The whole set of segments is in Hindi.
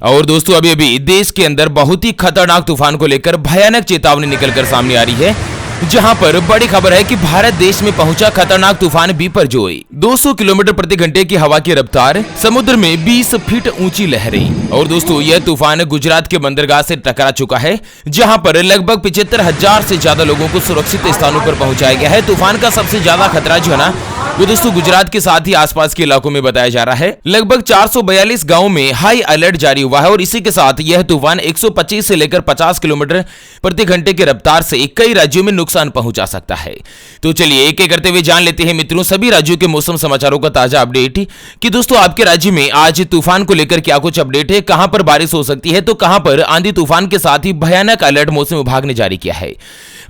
और दोस्तों अभी अभी देश के अंदर बहुत ही खतरनाक तूफान को लेकर भयानक चेतावनी निकलकर सामने आ रही है, जहां पर बड़ी खबर है कि भारत देश में पहुंचा खतरनाक तूफान बिपरजॉय। 200 किलोमीटर प्रति घंटे की हवा की रफ्तार, समुद्र में 20 फीट ऊंची लहरें। और दोस्तों यह तूफान गुजरात के बंदरगाह से टकरा चुका है, जहां पर लगभग 75,000 से ज्यादा लोगों को सुरक्षित स्थानों पर पहुंचाया गया है। तूफान का सबसे ज्यादा खतरा जो है ना, वो दोस्तों गुजरात के साथ ही आसपास के इलाकों में बताया जा रहा है। लगभग 442 गांवों में हाई अलर्ट जारी हुआ है और इसी के साथ यह तूफान 125 से लेकर 50 किलोमीटर प्रति घंटे की रफ्तार से कई राज्यों में नुकसान पहुंचा सकता है। तो चलिए एक एक करते हुए जान लेते हैं मित्रों सभी राज्यों के मौसम समाचारों का ताजा अपडेट कि दोस्तों आपके राज्य में आज तूफान को लेकर क्या कुछ अपडेट है, कहां पर बारिश हो सकती है तो कहां पर आंधी तूफान के साथ ही भयानक अलर्ट मौसम विभाग ने जारी किया है।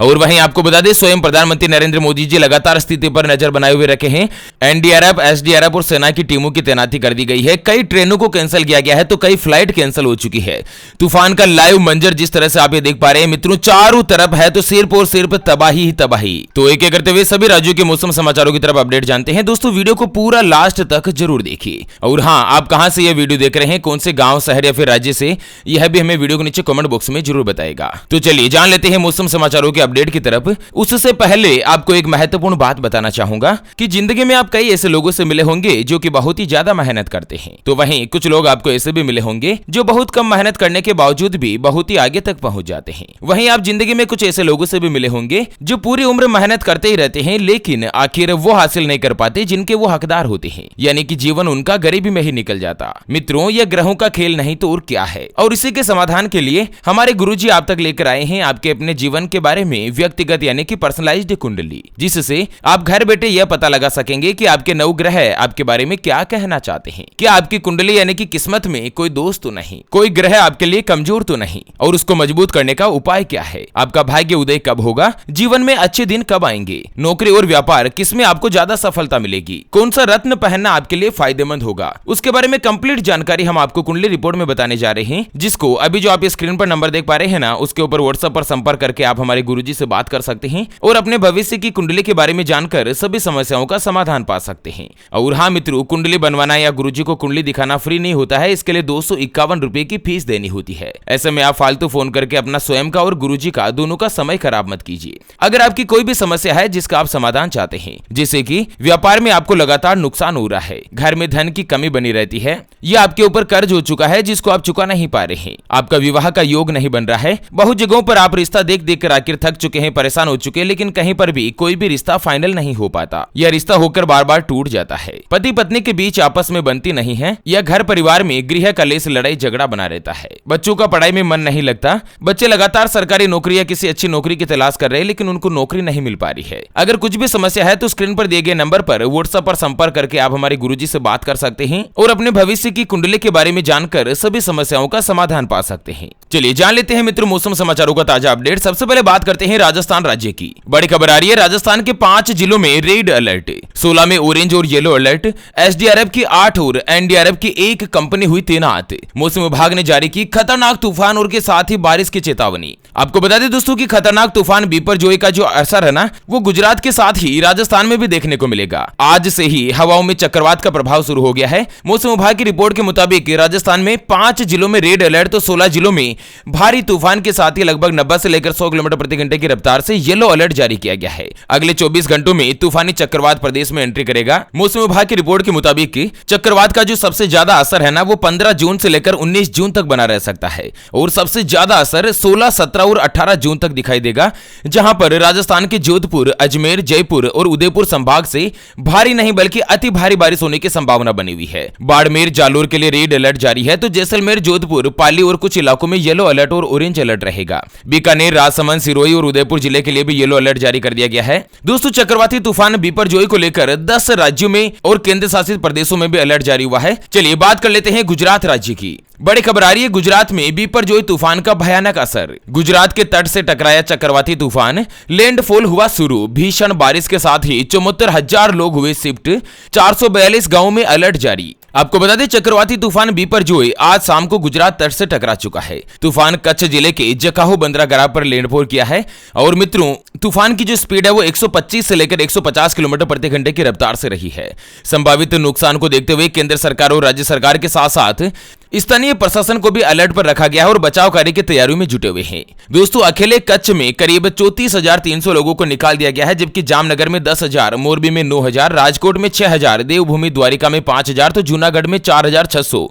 और वहीं आपको बता दें स्वयं प्रधानमंत्री नरेंद्र मोदी जी लगातार स्थिति पर नजर बनाए हुए रखे हैं। एनडीआरएफ, एसडीआरएफ और सेना की टीमों की तैनाती कर दी गई है। कई ट्रेनों को कैंसिल किया गया है तो कई फ्लाइट कैंसिल हो चुकी है। तूफान का लाइव मंजर जिस तरह से आप ये देख पा रहे हैं मित्रों, चारों तरफ है तो सिर्फ और सिर्फ तबाही ही तबाही। तो एक एक करते हुए सभी राज्यों के मौसम समाचारों की तरफ अपडेट जानते हैं। दोस्तों वीडियो को पूरा लास्ट तक जरूर देखिए। और हाँ, आप कहां से यह वीडियो देख रहे हैं, कौन से गांव, शहर या फिर राज्य से, यह भी हमें वीडियो के नीचे कमेंट बॉक्स में जरूर बताएगा। तो चलिए जान लेते हैं मौसम समाचारों के अपडेट की तरफ। उससे पहले आपको एक महत्वपूर्ण बात बताना चाहूंगा कि जिंदगी में आप कई ऐसे लोगों से मिले होंगे जो कि बहुत ही ज्यादा मेहनत करते हैं, तो वहीं कुछ लोग आपको ऐसे भी मिले होंगे जो बहुत कम मेहनत करने के बावजूद भी बहुत ही आगे तक पहुंच जाते हैं। वहीं आप जिंदगी में कुछ ऐसे लोगों से भी मिले होंगे जो पूरी उम्र मेहनत करते ही रहते हैं लेकिन आखिर वो हासिल नहीं कर पाते जिनके वो हकदार होते हैं, यानी कि जीवन उनका गरीबी में ही निकल जाता। मित्रों यह ग्रहों का खेल नहीं तो और क्या है। और इसी के समाधान के लिए हमारे गुरुजी आप तक लेकर आए हैं आपके अपने जीवन के बारे में व्यक्तिगत यानी कि पर्सनलाइज्ड कुंडली, जिससे आप घर बैठे यह पता लगा सकेंगे कि आपके नवग्रह आपके बारे में क्या कहना चाहते हैं। क्या आपकी कुंडली यानी कि किस्मत में कोई दोष तो नहीं, कोई ग्रह आपके लिए कमजोर तो नहीं, और उसको मजबूत करने का उपाय क्या है। आपका भाग्य उदय कब होगा, जीवन में अच्छे दिन कब आएंगे, नौकरी और व्यापार किसमें आपको ज्यादा सफलता मिलेगी, कौन सा रत्न पहनना आपके लिए फायदेमंद होगा, उसके बारे में कंप्लीट जानकारी हम आपको कुंडली रिपोर्ट में बताने जा रहे हैं, जिसको अभी जो आप स्क्रीन पर नंबर देख पा रहे हैं ना, उसके ऊपर व्हाट्सएप पर संपर्क करके आप हमारे गुरुजी से बात कर सकते हैं और अपने भविष्य की कुंडली के बारे में जानकर सभी समस्याओं का समाधान पा सकते हैं। और हाँ मित्रों, कुंडली बनवाना या गुरुजी को कुंडली दिखाना फ्री नहीं होता है, इसके लिए 251 रुपए की फीस देनी होती है। ऐसे में आप फालतू फोन करके अपना स्वयं का और गुरुजी का दोनों का समय खराब मत कीजिए। अगर आपकी कोई भी समस्या है जिसका आप समाधान चाहते हैं, जैसे कि व्यापार में आपको लगातार नुकसान हो रहा है, घर में धन की कमी बनी रहती है, या आपके ऊपर कर्ज हो चुका है जिसको आप चुका नहीं पा रहे हैं, आपका विवाह का योग नहीं बन रहा है, बहुत जगहों पर आप रिश्ता देख देख कर आखिर थक चुके हैं, परेशान हो चुके हैं, लेकिन कहीं पर भी कोई भी रिश्ता फाइनल नहीं हो पाता, या रिश्ता होकर बार बार टूट जाता है, पति पत्नी के बीच आपस में बनती नहीं है, या घर परिवार में गृह कलेश लड़ाई झगड़ा बना रहता है, बच्चों का पढ़ाई में मन नहीं लगता, बच्चे लगातार सरकारी नौकरी या किसी अच्छी नौकरी की तलाश कर रहे हैं लेकिन उनको नौकरी नहीं मिल पा रही है। अगर कुछ भी समस्या है तो स्क्रीन पर दिए गए नंबर पर व्हाट्सएप पर संपर्क करके आप हमारे गुरुजी से बात कर सकते हैं और अपने भविष्य की कुंडली के बारे में जानकर सभी समस्याओं का समाधान पा सकते हैं। चलिए जान लेते हैं मित्रों मौसम समाचारों का ताजा अपडेट। सबसे पहले बात करते हैं राजस्थान राज्य की। बड़ी खबर आ रही है, राजस्थान के 5 जिलों में रेड अलर्ट, 16 में ऑरेंज और येलो अलर्ट, एसडीआरएफ की 8 और एनडीआरएफ की 1 कंपनी हुई तैनात। मौसम विभाग ने जारी की खतरनाक तूफान और के साथ ही बारिश की चेतावनी। आपको बता दें दोस्तों कि खतरनाक तूफान बिपरजॉय का जो असर है ना, वो गुजरात के साथ ही राजस्थान में भी देखने को मिलेगा। आज से ही हवाओं में चक्रवात का प्रभाव शुरू हो गया है। मौसम विभाग की रिपोर्ट के मुताबिक राजस्थान में 5 जिलों में रेड अलर्ट तो 16 जिलों में भारी तूफान के साथ ही लगभग 90 से लेकर 100 किलोमीटर प्रति घंटे की रफ्तार से येलो अलर्ट जारी किया गया है। अगले 24 घंटों में तूफानी चक्रवात प्रदेश में एंट्री करेगा। मौसम विभाग की रिपोर्ट के मुताबिक चक्रवात का जो सबसे ज्यादा असर है ना, वो 15 जून से लेकर 19 जून तक बना रह सकता है और सबसे ज्यादा असर 16, 17 और 18 जून तक दिखाई देगा, जहां पर राजस्थान के जोधपुर, अजमेर, जयपुर और उदयपुर संभाग से भारी नहीं बल्कि अति भारी बारिश होने की संभावना बनी हुई है। बाड़मेर, जालोर के लिए रेड अलर्ट जारी है तो जैसलमेर, जोधपुर, पाली और कुछ इलाकों में येलो अलर्ट और ऑरेंज अलर्ट रहेगा। बीकानेर, राजसमंद, सिरोही और उदयपुर जिले के लिए भी येलो अलर्ट जारी कर दिया गया है। दोस्तों चक्रवाती तूफान बिपरजॉय को लेकर 10 राज्यों में और केंद्र शासित प्रदेशों में भी अलर्ट जारी हुआ है। चलिए बात कर लेते हैं गुजरात राज्य की। बड़ी खबर आ रही है, गुजरात में बिपरजॉय तूफान का भयानक असर। गुजरात के तट से टकराया चक्रवाती तूफान, लैंडफॉल हुआ शुरू, भीषण बारिश के साथ ही 74,000 लोग हुए शिफ्ट, 442 गांवों में अलर्ट जारी। आपको बता दें चक्रवाती तूफान बिपरजॉय आज शाम को गुजरात तट से टकरा चुका है। तूफान कच्छ जिले के जकाहू बंदरगाह पर लैंडफॉल किया है और मित्रों तूफान की जो स्पीड है वो 125 से लेकर 150 किलोमीटर प्रति घंटे की रफ्तार से रही है। संभावित नुकसान को देखते हुए केंद्र सरकार और राज्य सरकार के साथ साथ स्थानीय प्रशासन को भी अलर्ट पर रखा गया है और बचाव कार्य की तैयारियों में जुटे हुए हैं। दोस्तों, अकेले कच्छ में करीब 34,300 लोगों को निकाल दिया गया है, जबकि जामनगर में 10,000, मोरबी में 9,000, राजकोट में 6,000, देवभूमि द्वारिका में 5,000 तो जूनागढ़ में 4,600,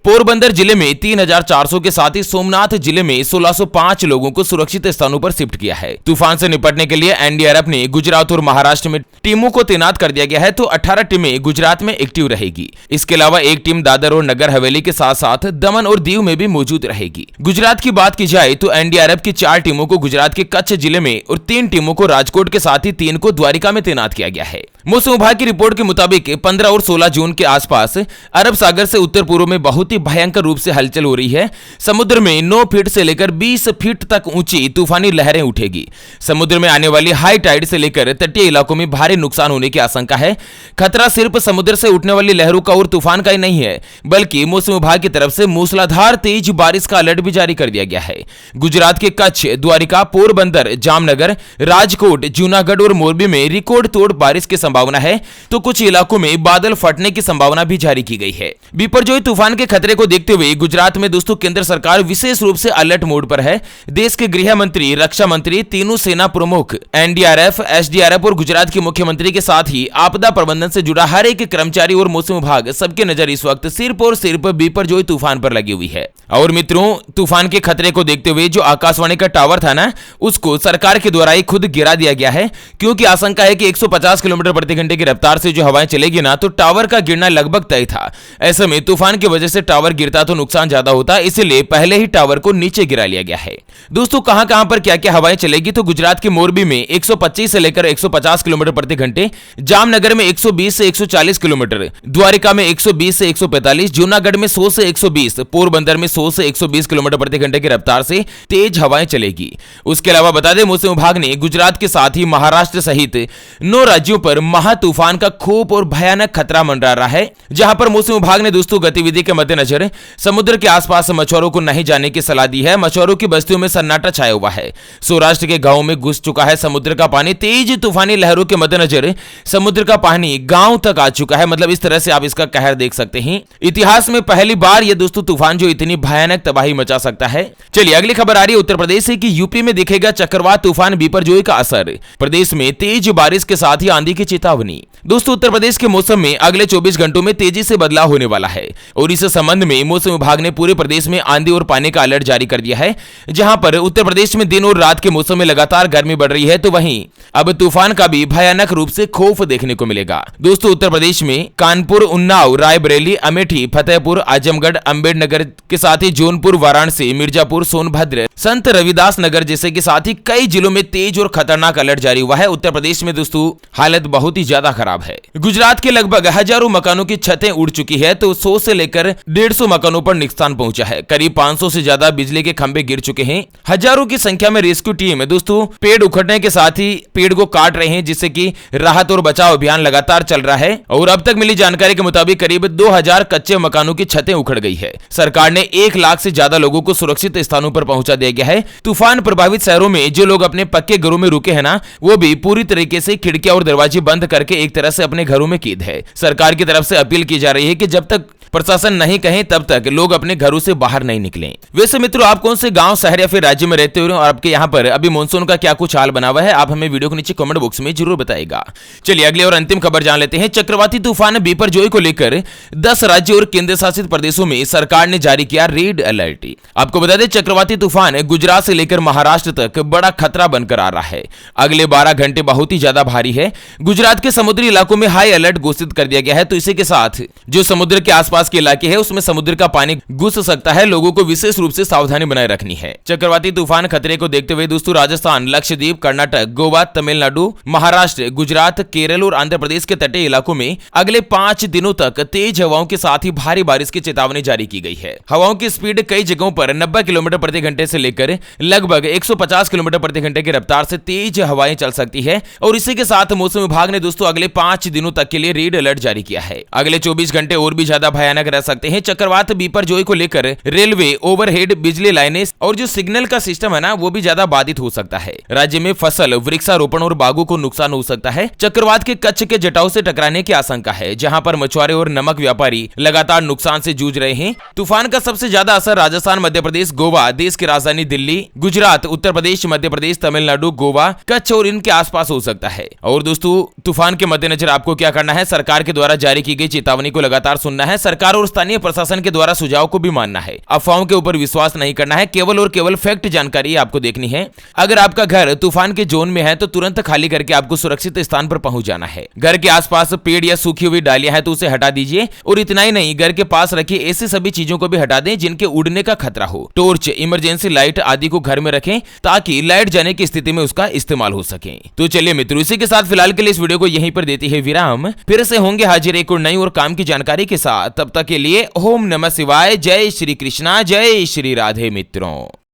पोरबंदर जिले में 3,400 के साथ ही सोमनाथ जिले में 1,605 लोगों को सुरक्षित स्थानों पर शिफ्ट किया है। तूफान से निपटने के लिए एनडीआरएफ ने गुजरात और महाराष्ट्र में टीमों को तैनात कर दिया गया है, तो 18 टीमें गुजरात में एक्टिव रहेगी। इसके अलावा एक टीम दादर और नगर हवेली के साथ साथ दमन और दीव में भी मौजूद रहेगी। गुजरात की बात की जाए तो एनडीआरएफ की 4 टीमों को गुजरात के कच्छ जिले में और 3 टीमों को राजकोट के साथ ही 3 को द्वारिका में तैनात किया गया है। मौसम विभाग की रिपोर्ट के मुताबिक 15 और 16 जून के आसपास अरब सागर से उत्तर पूर्व में बहुत ही भयंकर रूप से हलचल हो रही है। समुद्र में 9 फीट से लेकर 20 फीट तक ऊंची तूफानी लहरें उठेगी। समुद्र में आने वाली हाई टाइड से लेकर तटीय इलाकों में भारी नुकसान होने की आशंका है। खतरा सिर्फ समुद्र से उठने वाली लहरों का और तूफान का ही नहीं है, बल्कि मौसम विभाग की तरफ से मूसलाधार तेज बारिश का अलर्ट भी जारी कर दिया गया है। गुजरात के कच्छ, द्वारिका, पोरबंदर, जामनगर, राजकोट, जूनागढ़ और मोरबी में रिकॉर्ड तोड़ बारिश की संभावना है, तो कुछ इलाकों में बादल फटने की संभावना भी जारी की गई है। बिपरजॉय तूफान के खतरे को देखते हुए गुजरात में दोस्तों केंद्र सरकार विशेष रूप से अलर्ट मोड पर है। देश के गृह मंत्री, रक्षा मंत्री, तीनों सेना प्रमुख, एनडीआरएफ, एसडीआरएफ और गुजरात के मुख्यमंत्री के साथ ही आपदा प्रबंधन से जुड़ा हर एक कर्मचारी और मौसम विभाग सबकी नजर इस वक्त सिर्फ और सिर्फ बिपरजॉय तूफान पर लगी हुई है। और मित्रों, तूफान के खतरे को देखते हुए जो आकाशवाणी का टावर था ना, उसको सरकार के द्वारा ही खुद गिरा दिया गया है, क्योंकि आशंका है कि 150 किलोमीटर प्रति घंटे की रफ्तार से जो हवाएं चलेगी ना, तो टावर का गिरना लगभग तय था। ऐसे में तूफान की वजह से टावर गिरता तो नुकसान ज्यादा होता, इसलिए पहले ही टावर को नीचे गिरा लिया गया है। दोस्तों, कहां पर क्या क्या हवाएं चलेगी, तो गुजरात के मोरबी में 125 से लेकर 150 किलोमीटर प्रति घंटे, जामनगर में 120 से 140 किलोमीटर, द्वारिका में 120 से 145, जूनागढ़ में 100 से 120, पोरबंदर में 100 से 120 किलोमीटर प्रति घंटे की रफ्तार से तेज हवाएं चलेगी। उसके अलावा बता दें, मौसम विभाग ने गुजरात के साथ ही महाराष्ट्र सहित 9 राज्यों पर महा तूफान का खूब और भयानक खतरा मंडरा रहा है, जहां पर मौसम विभाग ने दोस्तों गतिविधि के मद्देनजर समुद्र के आसपास मछुआरों को नहीं जाने की सलाह दी है। मछुआरों की बस्तियों में सन्नाटा छाया हुआ है। सौराष्ट्र के गांवों में घुस चुका है समुद्र का पानी। तेज तूफानी लहरों के मद्देनजर समुद्र का पानी गांव तक आ चुका है। मतलब इस तरह से आप इसका कहर देख सकते हैं। इतिहास में पहली बार ये दोस्तों तूफान जो इतनी भयानक तबाही मचा सकता है। चलिए अगली खबर आ रही है उत्तर प्रदेश से कि यूपी में दिखेगा चक्रवात तूफान बिपरजॉय का असर। प्रदेश में तेज बारिश के साथ ही आंधी की चेतावनी। दोस्तों, उत्तर प्रदेश के मौसम में अगले 24 घंटों में तेजी से बदलाव होने वाला है और इस संबंध में मौसम विभाग ने पूरे प्रदेश में आंधी और पानी का अलर्ट जारी कर दिया है। जहां पर उत्तर प्रदेश में दिन और रात के मौसम में लगातार गर्मी बढ़ रही है, तो वहीं अब तूफान का भी भयानक रूप से खौफ देखने को मिलेगा। दोस्तों, उत्तर प्रदेश में कानपुर, उन्नाव, रायबरेली, अमेठी, फतेहपुर, आजमगढ़, अम्बेडकर के साथ ही जौनपुर, वाराणसी, मिर्जापुर, सोनभद्र, संत रविदास नगर जैसे के साथ ही कई जिलों में तेज और खतरनाक अलर्ट जारी हुआ है। उत्तर प्रदेश में दोस्तों हालत बहुत ही ज्यादा खराब है। गुजरात के लगभग हजारों मकानों की छतें उड़ चुकी है, तो 100 से लेकर 150 मकानों पर नुकसान पहुंचा है। करीब 500 से ज्यादा बिजली के खंभे गिर चुके हैं। हजारों की संख्या में रेस्क्यू टीम दोस्तों पेड़ उखड़ने के साथ ही पेड़ को काट रहे हैं, जिससे कि राहत और बचाव अभियान लगातार चल रहा है। और अब तक मिली जानकारी के मुताबिक करीब 2000 कच्चे मकानों की छतें उखड़ गई है। सरकार ने 1 लाख से ज्यादा लोगों को सुरक्षित स्थानों पर पहुंचा दिया गया है। तूफान प्रभावित शहरों में जो लोग अपने पक्के घरों में रुके हैं ना, वो भी पूरी तरीके से खिड़कियां और दरवाजे बंद करके एक तरह से अपने घरों में कैद है। सरकार की तरफ से अपील की जा रही है कि जब तक प्रशासन नहीं कहे तब तक लोग अपने घरों से बाहर नहीं निकलें। वैसे मित्रों, आप कौन से गांव, शहर या फिर राज्य में रहते हो और आपके यहाँ पर अभी मानसून का क्या कुछ हाल बना हुआ है, आप हमें वीडियो के नीचे कमेंट बॉक्स में जरूर बताइएगा। चलिए अगली और अंतिम खबर जान लेते हैं। चक्रवाती तूफान बिपरजॉय को लेकर 10 राज्यों और केंद्र शासित प्रदेशों में सरकार ने जारी किया रेड अलर्ट। आपको बता दें, चक्रवाती तूफान गुजरात से लेकर महाराष्ट्र तक बड़ा खतरा बनकर आ रहा है। अगले 12 घंटे बहुत ही ज्यादा भारी है। गुजरात के समुद्री इलाकों में हाई अलर्ट घोषित कर दिया गया है, तो इसी के साथ जो समुद्र के आसपास के इलाके हैं उसमें समुद्र का पानी घुस सकता है। लोगों को विशेष रूप से सावधानी बनाए रखनी है। चक्रवाती तूफान खतरे को देखते हुए दोस्तों राजस्थान, लक्षद्वीप, कर्नाटक, गोवा, तमिलनाडु, महाराष्ट्र, गुजरात, केरल और आंध्र प्रदेश के तटीय इलाकों में अगले 5 दिनों तक तेज हवाओं के साथ ही भारी बारिश की चेतावनी जारी की गई है। हवाओं की स्पीड कई जगहों पर 90 किलोमीटर प्रति घंटे से लेकर लगभग 150 किलोमीटर प्रति घंटे की रफ्तार से तेज हवाएं चल सकती है। और इसी के साथ मौसम विभाग ने दोस्तों अगले 5 दिनों तक के लिए रेड अलर्ट जारी किया है। अगले 24 घंटे और भी ज्यादा भयानक भयानक रह सकते हैं। चक्रवात बिपरजॉय को लेकर रेलवे, ओवरहेड, बिजली लाइनें और जो सिग्नल का सिस्टम है ना, वो भी ज्यादा बाधित हो सकता है। राज्य में फसल, वृक्षारोपण और बागों को नुकसान हो सकता है। चक्रवात के कच्छ के जटाव से टकराने की आशंका है, जहां पर मछुआरे और नमक व्यापारी लगातार नुकसान से जूझ रहे हैं। तूफान का सबसे ज्यादा असर राजस्थान, मध्य प्रदेश, गोवा, देश की राजधानी दिल्ली, गुजरात, उत्तर प्रदेश, मध्य प्रदेश, तमिलनाडु, गोवा, कच्छ और इनके आसपास हो सकता है। और दोस्तों, तूफान के मद्देनजर आपको क्या करना है? सरकार के द्वारा जारी की गई चेतावनी को लगातार सुनना है। सरकार और स्थानीय प्रशासन के द्वारा सुझाव को भी मानना है। अफवाहों के ऊपर विश्वास नहीं करना है। केवल और केवल फैक्ट जानकारी आपको देखनी है। अगर आपका घर तूफान के जोन में है तो तुरंत खाली करके आपको सुरक्षित स्थान पर पहुंच जाना है। घर के आसपास पेड़ या सूखी हुई डालियां हैं तो उसे हटा दीजिए। और इतना ही नहीं, घर के पास रखी ऐसी सभी चीजों को भी हटा दें जिनके उड़ने का खतरा हो। टॉर्च, इमरजेंसी लाइट आदि को घर में रखें ताकि लाइट जाने की स्थिति में उसका इस्तेमाल हो सके। तो चलिए मित्रों, इसी के साथ फिलहाल के लिए इस वीडियो को यहीं पर देती है विराम। फिर से होंगे हाजिर एक और नई और काम की जानकारी के साथ। तब तक के लिए ओम नमः शिवाय, जय श्री कृष्णा, जय श्री राधे मित्रों।